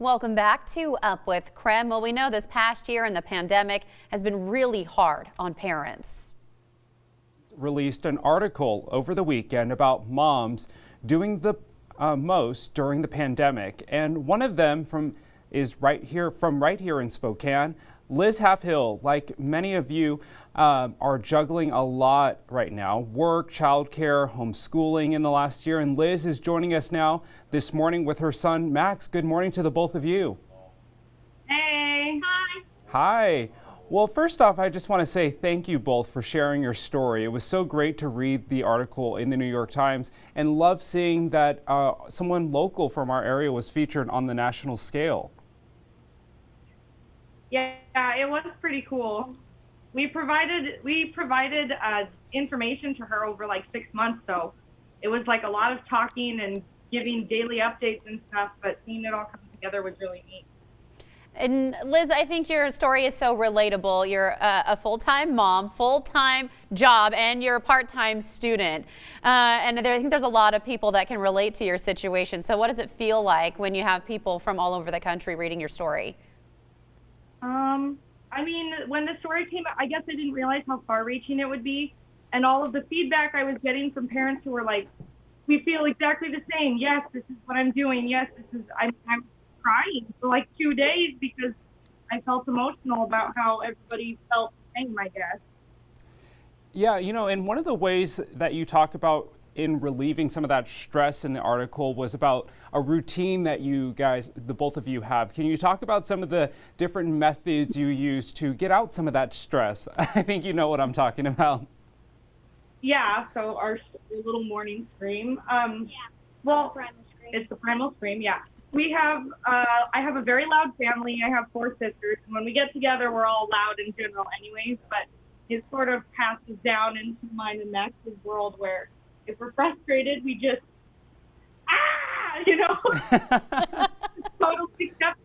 Welcome back to Up with Krem. Well, we know this past year and the pandemic has been really hard on parents. Released an article over the weekend about moms doing the most during the pandemic, and one of them is right here in Spokane. Liz Halfhill, like many of you, are juggling a lot right now: work, childcare, homeschooling in the last year. And Liz is joining us now this morning with her son Max. Good morning to the both of you. Hey. Hi. Hi. Well, first off, I just want to say thank you both for sharing your story. It was so great to read the article in the New York Times, and love seeing that someone local from our area was featured on the national scale. Yeah, it was pretty cool. We provided information to her over like 6 months, so it was like a lot of talking and giving daily updates and stuff, but seeing it all come together was really neat. And Liz, I think your story is so relatable. You're a full-time mom, full-time job, and you're a part-time student. I think there's a lot of people that can relate to your situation. So what does it feel like when you have people from all over the country reading your story? I mean, when the story came out, I guess I didn't realize how far-reaching it would be. And all of the feedback I was getting from parents who were like, we feel exactly the same. Yes, this is what I'm doing. Yes, I'm crying for like 2 days because I felt emotional about how everybody felt the same, I guess. Yeah, and one of the ways that you talk about in relieving some of that stress in the article was about a routine that you guys, the both of you, have. Can you talk about some of the different methods you use to get out some of that stress? I think you know what I'm talking about. Yeah, so our little morning scream. Well, it's the primal scream, yeah. We have, I have a very loud family. I have 4 sisters, and when we get together, we're all loud in general anyways, but it sort of passes down into mine and Max's world where if we're frustrated, we just,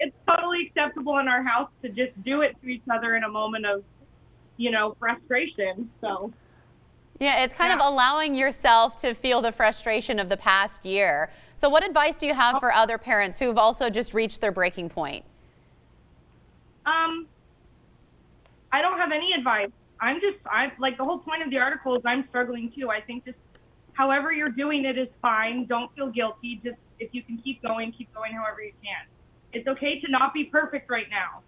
it's totally acceptable in our house to just do it to each other in a moment of, frustration. So. Yeah, it's kind of allowing yourself to feel the frustration of the past year. So what advice do you have for other parents who've also just reached their breaking point? I don't have any advice. I like the whole point of the article is I'm struggling too. I think just however you're doing it is fine. Don't feel guilty. Just if you can keep going however you can. It's okay to not be perfect right now.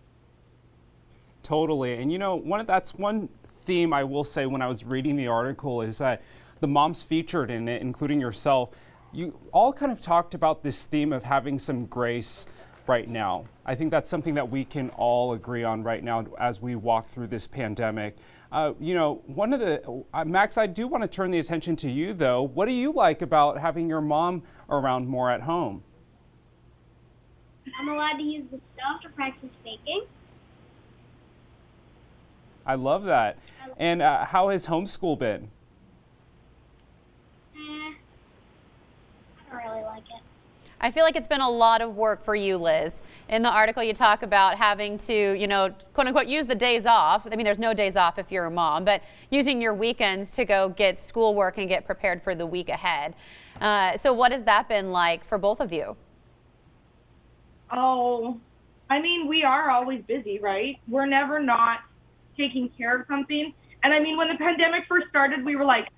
Totally. And that's one theme I will say when I was reading the article is that the moms featured in it, including yourself, you all kind of talked about this theme of having some grace right now. I think that's something that we can all agree on right now as we walk through this pandemic. One of the, Max, I do want to turn the attention to you though. What do you like about having your mom around more at home? I'm allowed to use the stove to practice baking. I love that. And how has homeschool been? I don't really like it. I feel like it's been a lot of work for you, Liz. In the article, you talk about having to, quote unquote, use the days off. I mean, there's no days off if you're a mom, but using your weekends to go get schoolwork and get prepared for the week ahead. So what has that been like for both of you? Oh, I mean, we are always busy, right? We're never not taking care of something. And I mean, when the pandemic first started, we were like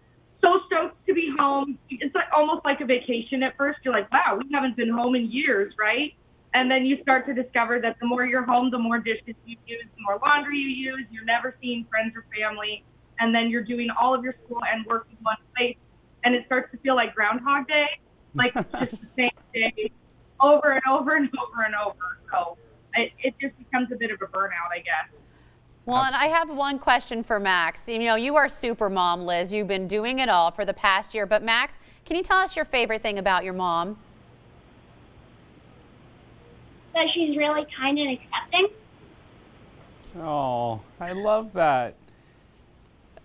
so stoked to be home. It's like almost like a vacation at first. You're like, wow, we haven't been home in years, right? And then you start to discover that the more you're home, the more dishes you use, the more laundry you use. You're never seeing friends or family. And then you're doing all of your school and work in one place. And it starts to feel like Groundhog Day, like it's just the same day over and over and over and over. So it just becomes a bit of a burnout, I guess. Well, and I have one question for Max. You are super mom, Liz. You've been doing it all for the past year. But Max, can you tell us your favorite thing about your mom? That she's really kind and accepting. Oh, I love that.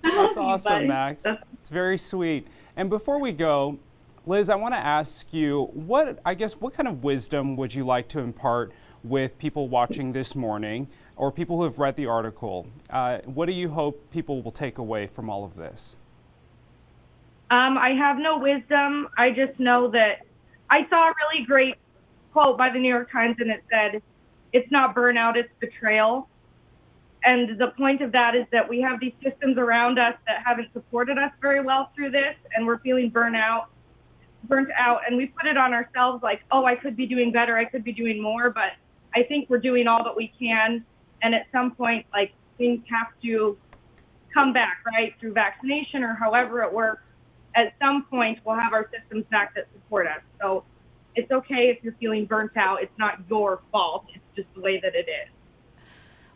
That's awesome, Max. It's very sweet. And before we go, Liz, I want to ask you, what kind of wisdom would you like to impart with people watching this morning or people who have read the article? What do you hope people will take away from all of this? I have no wisdom. I just know that I saw a really great quote by the New York Times, and it said, "It's not burnout, it's betrayal." And the point of that is that we have these systems around us that haven't supported us very well through this, and we're feeling burnt out, and we put it on ourselves like, oh, I could be doing better, I could be doing more, but I think we're doing all that we can. And at some point, like, things have to come back, right, through vaccination or however it works. At some point, we'll have our systems back that support us. So it's okay if you're feeling burnt out. It's not your fault. It's just the way that it is.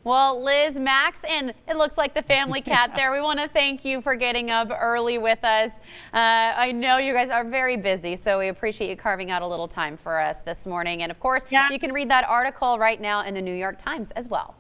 Well, Liz, Max, and it looks like the family cat there. We want to thank you for getting up early with us. I know you guys are very busy, so we appreciate you carving out a little time for us this morning. And of course, you can read that article right now in the New York Times as well.